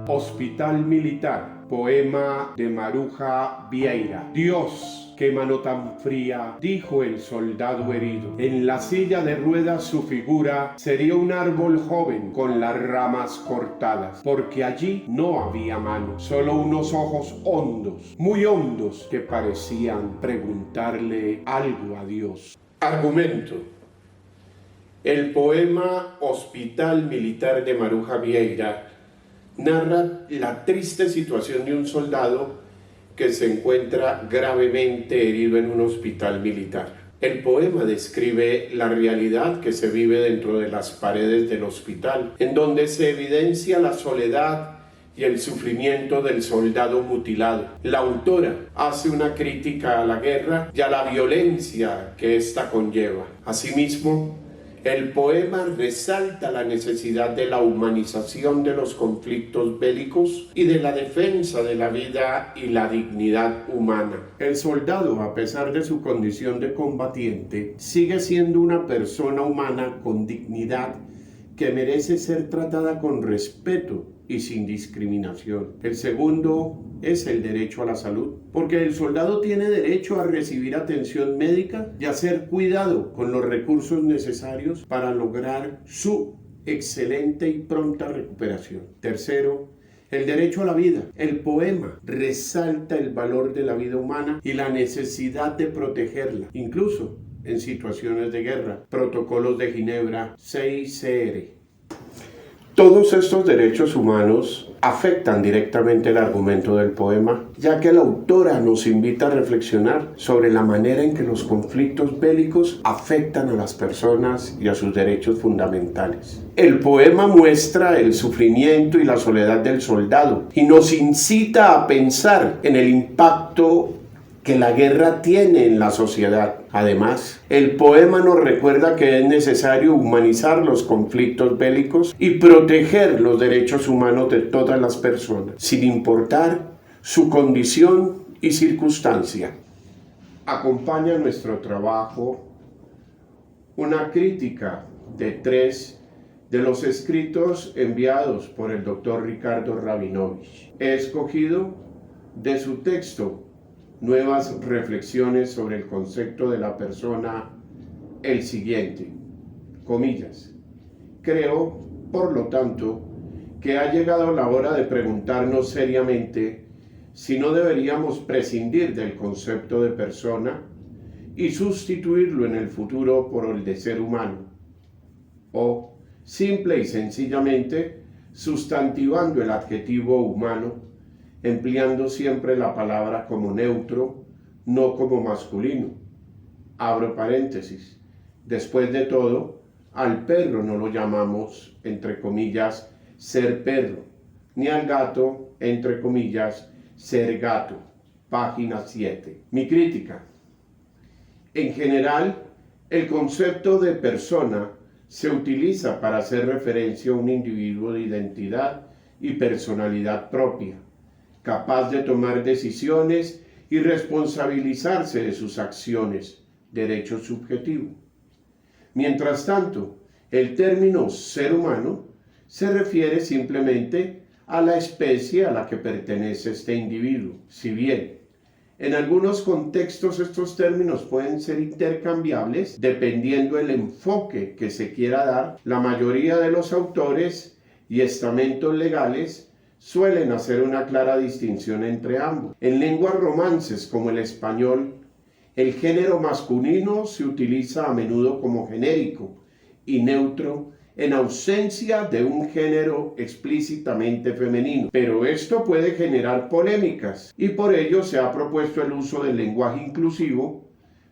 Hospital Militar, poema de Maruja Vieira. Dios, qué mano tan fría, dijo el soldado herido. En la silla de ruedas su figura sería un árbol joven con las ramas cortadas, porque allí no había mano, solo unos ojos hondos, muy hondos, que parecían preguntarle algo a Dios. Argumento. El poema Hospital Militar de Maruja Vieira narra la triste situación de un soldado que se encuentra gravemente herido en un hospital militar. El poema describe la realidad que se vive dentro de las paredes del hospital, en donde se evidencia la soledad y el sufrimiento del soldado mutilado. La autora hace una crítica a la guerra y a la violencia que ésta conlleva. Asimismo, el poema resalta la necesidad de la humanización de los conflictos bélicos y de la defensa de la vida y la dignidad humana. El soldado, a pesar de su condición de combatiente, sigue siendo una persona humana con dignidad que merece ser tratada con respeto y sin discriminación. El segundo es el derecho a la salud, porque el soldado tiene derecho a recibir atención médica y a ser cuidado con los recursos necesarios para lograr su excelente y pronta recuperación. Tercero, el derecho a la vida. El poema resalta el valor de la vida humana y la necesidad de protegerla, incluso en situaciones de guerra. Protocolos de Ginebra 6CR. Todos estos derechos humanos afectan directamente el argumento del poema, ya que la autora nos invita a reflexionar sobre la manera en que los conflictos bélicos afectan a las personas y a sus derechos fundamentales. El poema muestra el sufrimiento y la soledad del soldado y nos incita a pensar en el impacto que la guerra tiene en la sociedad. Además, el poema nos recuerda que es necesario humanizar los conflictos bélicos y proteger los derechos humanos de todas las personas, sin importar su condición y circunstancia. Acompaña nuestro trabajo una crítica de 3 de los escritos enviados por el doctor Ricardo Rabinovich. He escogido de su texto Nuevas reflexiones sobre el concepto de la persona, el siguiente, comillas. Creo, por lo tanto, que ha llegado la hora de preguntarnos seriamente si no deberíamos prescindir del concepto de persona y sustituirlo en el futuro por el de ser humano, o simple y sencillamente sustantivando el adjetivo humano, empleando siempre la palabra como neutro, no como masculino. Abro paréntesis. Después de todo, al perro no lo llamamos, entre comillas, ser perro, ni al gato, entre comillas, ser gato. Página 7. Mi crítica. En general, el concepto de persona se utiliza para hacer referencia a un individuo de identidad y personalidad propia, capaz de tomar decisiones y responsabilizarse de sus acciones, derecho subjetivo. Mientras tanto, el término ser humano se refiere simplemente a la especie a la que pertenece este individuo. Si bien, en algunos contextos estos términos pueden ser intercambiables dependiendo del enfoque que se quiera dar, la mayoría de los autores y estamentos legales suelen hacer una clara distinción entre ambos. En lenguas romances como el español, el género masculino se utiliza a menudo como genérico y neutro en ausencia de un género explícitamente femenino. Pero esto puede generar polémicas y por ello se ha propuesto el uso del lenguaje inclusivo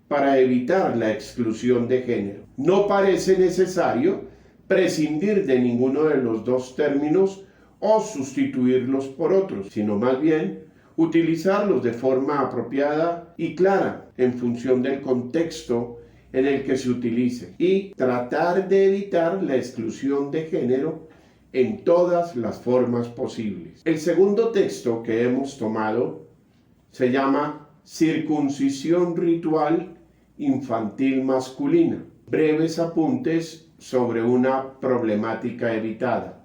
para evitar la exclusión de género. No parece necesario prescindir de ninguno de los dos términos o sustituirlos por otros, sino más bien utilizarlos de forma apropiada y clara en función del contexto en el que se utilice y tratar de evitar la exclusión de género en todas las formas posibles. El segundo texto que hemos tomado se llama Circuncisión ritual infantil masculina. Breves apuntes sobre una problemática evitada.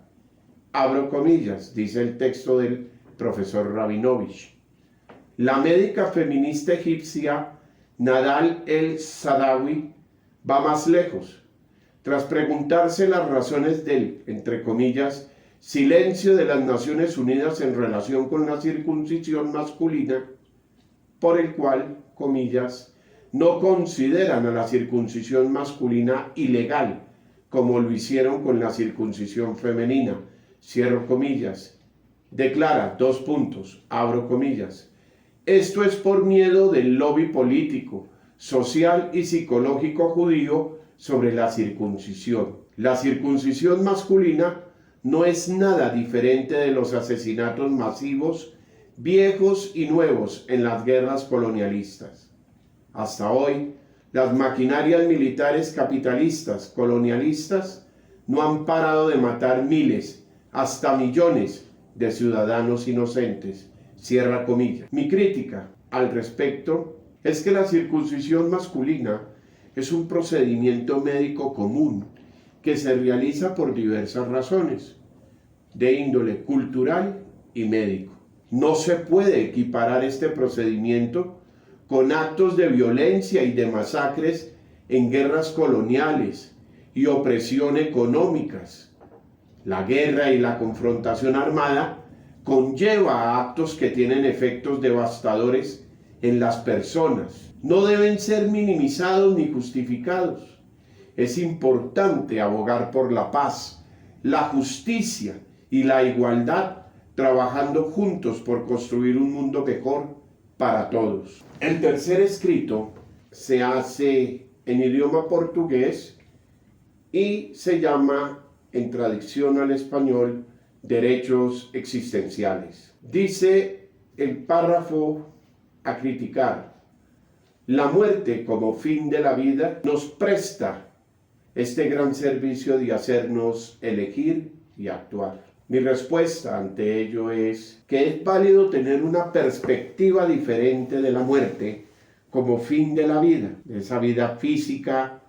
abro comillas, dice el texto del profesor Rabinovich. La médica feminista egipcia Nadal el-Saadawi va más lejos. Tras preguntarse las razones del, entre comillas, silencio de las Naciones Unidas en relación con la circuncisión masculina, por el cual, comillas, no consideran a la circuncisión masculina ilegal, como lo hicieron con la circuncisión femenina, cierro comillas, declara, abro comillas, esto es por miedo del lobby político, social y psicológico judío sobre la circuncisión. La circuncisión masculina no es nada diferente de los asesinatos masivos, viejos y nuevos en las guerras colonialistas. Hasta hoy, las maquinarias militares capitalistas colonialistas no han parado de matar miles, hasta millones de ciudadanos inocentes. Cierra comillas. Mi crítica al respecto es que la circuncisión masculina es un procedimiento médico común que se realiza por diversas razones, de índole cultural y médico. No se puede equiparar este procedimiento con actos de violencia y de masacres en guerras coloniales y opresión económicas. La guerra y la confrontación armada conlleva actos que tienen efectos devastadores en las personas. No deben ser minimizados ni justificados. Es importante abogar por la paz, la justicia y la igualdad, trabajando juntos por construir un mundo mejor para todos. El tercer escrito se hace en idioma portugués y se llama, en traducción al español, derechos existenciales. Dice el párrafo a criticar: la muerte como fin de la vida nos presta este gran servicio de hacernos elegir y actuar. Mi respuesta ante ello es que es válido tener una perspectiva diferente de la muerte como fin de la vida, de esa vida física,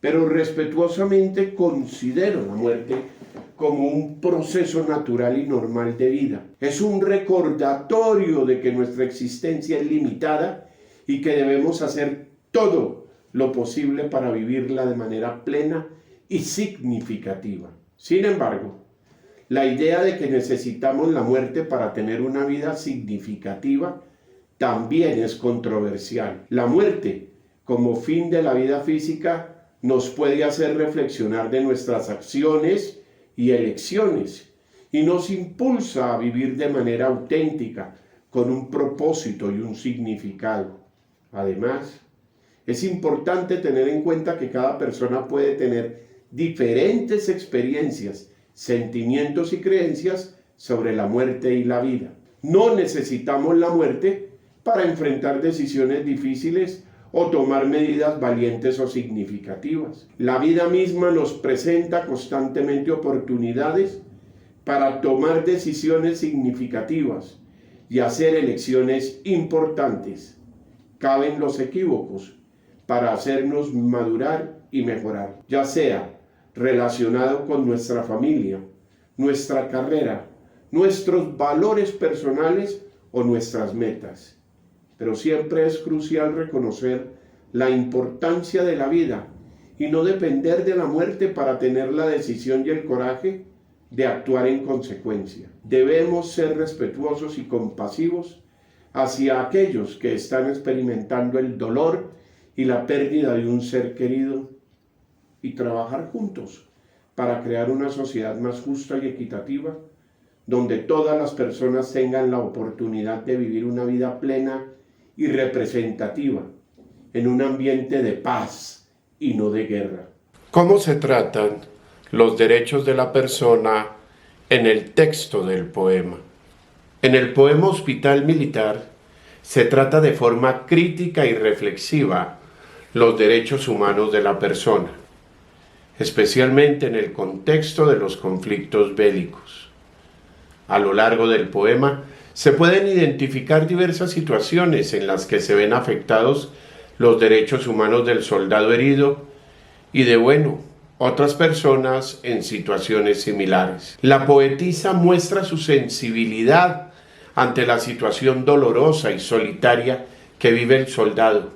pero respetuosamente considero la muerte como un proceso natural y normal de vida. Es un recordatorio de que nuestra existencia es limitada y que debemos hacer todo lo posible para vivirla de manera plena y significativa. Sin embargo, la idea de que necesitamos la muerte para tener una vida significativa también es controversial. La muerte, como fin de la vida física, nos puede hacer reflexionar de nuestras acciones y elecciones y nos impulsa a vivir de manera auténtica, con un propósito y un significado. Además, es importante tener en cuenta que cada persona puede tener diferentes experiencias, sentimientos y creencias sobre la muerte y la vida. No necesitamos la muerte para enfrentar decisiones difíciles o tomar medidas valientes o significativas. La vida misma nos presenta constantemente oportunidades para tomar decisiones significativas y hacer elecciones importantes. Caben los equívocos para hacernos madurar y mejorar, ya sea relacionado con nuestra familia, nuestra carrera, nuestros valores personales o nuestras metas. Pero siempre es crucial reconocer la importancia de la vida y no depender de la muerte para tener la decisión y el coraje de actuar en consecuencia. Debemos ser respetuosos y compasivos hacia aquellos que están experimentando el dolor y la pérdida de un ser querido y trabajar juntos para crear una sociedad más justa y equitativa, donde todas las personas tengan la oportunidad de vivir una vida plena y representativa en un ambiente de paz y no de guerra. ¿Cómo se tratan los derechos de la persona en el texto del poema? En el poema Hospital Militar se trata de forma crítica y reflexiva los derechos humanos de la persona, especialmente en el contexto de los conflictos bélicos. A lo largo del poema se pueden identificar diversas situaciones en las que se ven afectados los derechos humanos del soldado herido y otras personas en situaciones similares. La poetisa muestra su sensibilidad ante la situación dolorosa y solitaria que vive el soldado,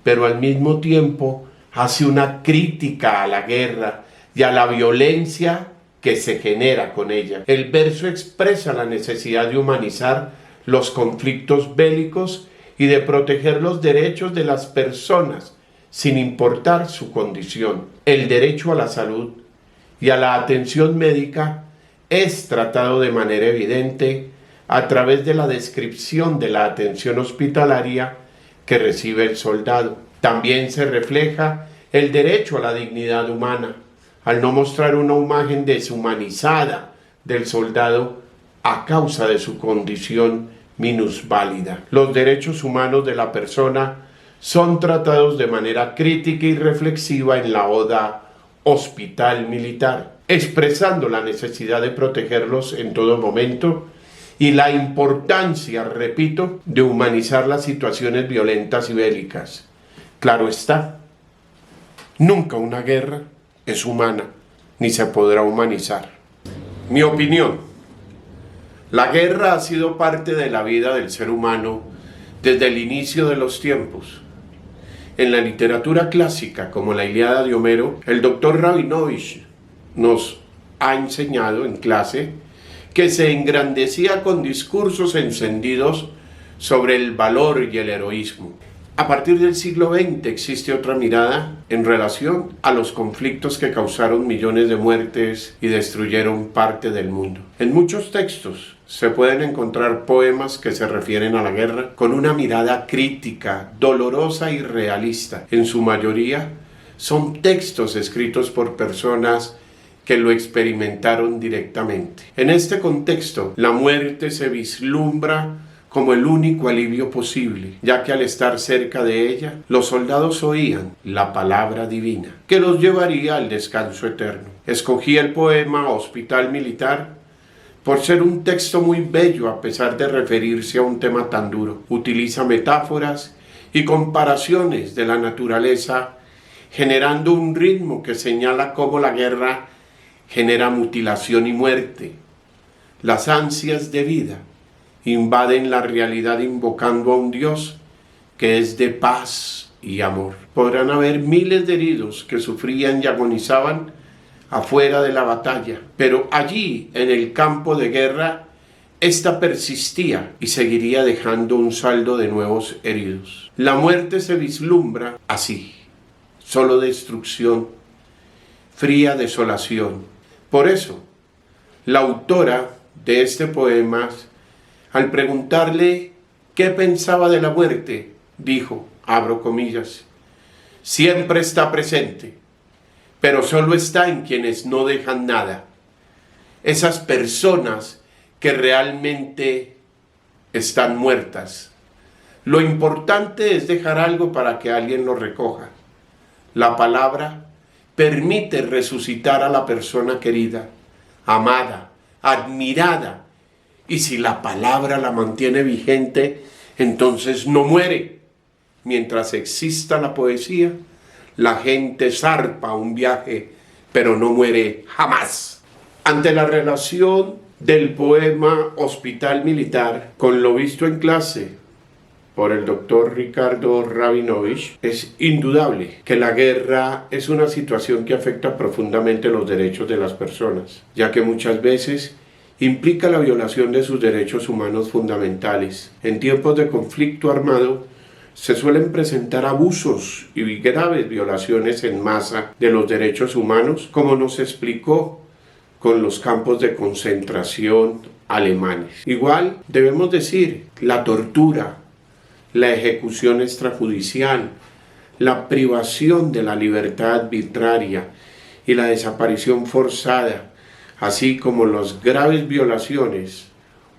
pero al mismo tiempo hace una crítica a la guerra y a la violencia que se genera con ella. El verso expresa la necesidad de humanizar los conflictos bélicos y de proteger los derechos de las personas sin importar su condición. El derecho a la salud y a la atención médica es tratado de manera evidente a través de la descripción de la atención hospitalaria que recibe el soldado. También se refleja el derecho a la dignidad humana, al no mostrar una imagen deshumanizada del soldado a causa de su condición minusválida. Los derechos humanos de la persona son tratados de manera crítica y reflexiva en la Oda Hospital Militar, expresando la necesidad de protegerlos en todo momento y la importancia, repito, de humanizar las situaciones violentas y bélicas. Claro está, nunca una guerra es humana, ni se podrá humanizar. Mi opinión: la guerra ha sido parte de la vida del ser humano desde el inicio de los tiempos. En la literatura clásica, como la Ilíada de Homero, el doctor Rabinovich nos ha enseñado en clase que se engrandecía con discursos encendidos sobre el valor y el heroísmo. A partir del siglo XX existe otra mirada en relación a los conflictos que causaron millones de muertes y destruyeron parte del mundo. En muchos textos se pueden encontrar poemas que se refieren a la guerra con una mirada crítica, dolorosa y realista. En su mayoría son textos escritos por personas que lo experimentaron directamente. En este contexto, la muerte se vislumbra como el único alivio posible, ya que al estar cerca de ella, los soldados oían la palabra divina, que los llevaría al descanso eterno. Escogí el poema Hospital Militar por ser un texto muy bello a pesar de referirse a un tema tan duro. Utiliza metáforas y comparaciones de la naturaleza, generando un ritmo que señala cómo la guerra genera mutilación y muerte. Las ansias de vida invaden la realidad invocando a un Dios que es de paz y amor. Podrán haber miles de heridos que sufrían y agonizaban afuera de la batalla, pero allí, en el campo de guerra, esta persistía y seguiría dejando un saldo de nuevos heridos. La muerte se vislumbra así: solo destrucción, fría desolación. Por eso, la autora de este poema, al preguntarle qué pensaba de la muerte, dijo, abro comillas, siempre está presente, pero solo está en quienes no dejan nada. Esas personas que realmente están muertas. Lo importante es dejar algo para que alguien lo recoja. La palabra permite resucitar a la persona querida, amada, admirada. Y si la palabra la mantiene vigente, entonces no muere. Mientras exista la poesía, la gente zarpa un viaje, pero no muere jamás. Ante la relación del poema Hospital Militar con lo visto en clase por el doctor Ricardo Rabinovich, es indudable que la guerra es una situación que afecta profundamente los derechos de las personas, ya que muchas veces implica la violación de sus derechos humanos fundamentales. En tiempos de conflicto armado se suelen presentar abusos y graves violaciones en masa de los derechos humanos, como nos explicó con los campos de concentración alemanes. Igual debemos decir la tortura, la ejecución extrajudicial, la privación de la libertad arbitraria y la desaparición forzada, así como las graves violaciones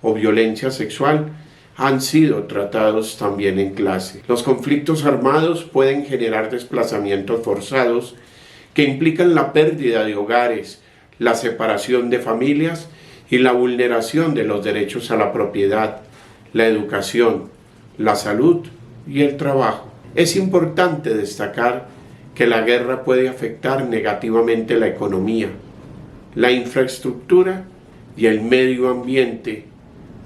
o violencia sexual, han sido tratados también en clase. Los conflictos armados pueden generar desplazamientos forzados que implican la pérdida de hogares, la separación de familias y la vulneración de los derechos a la propiedad, la educación, la salud y el trabajo. Es importante destacar que la guerra puede afectar negativamente la economía, la infraestructura y el medio ambiente,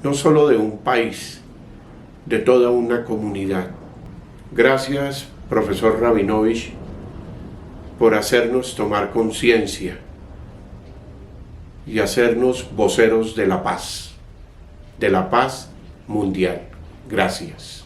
no solo de un país, de toda una comunidad. Gracias, profesor Rabinovich, por hacernos tomar conciencia y hacernos voceros de la paz mundial. Gracias.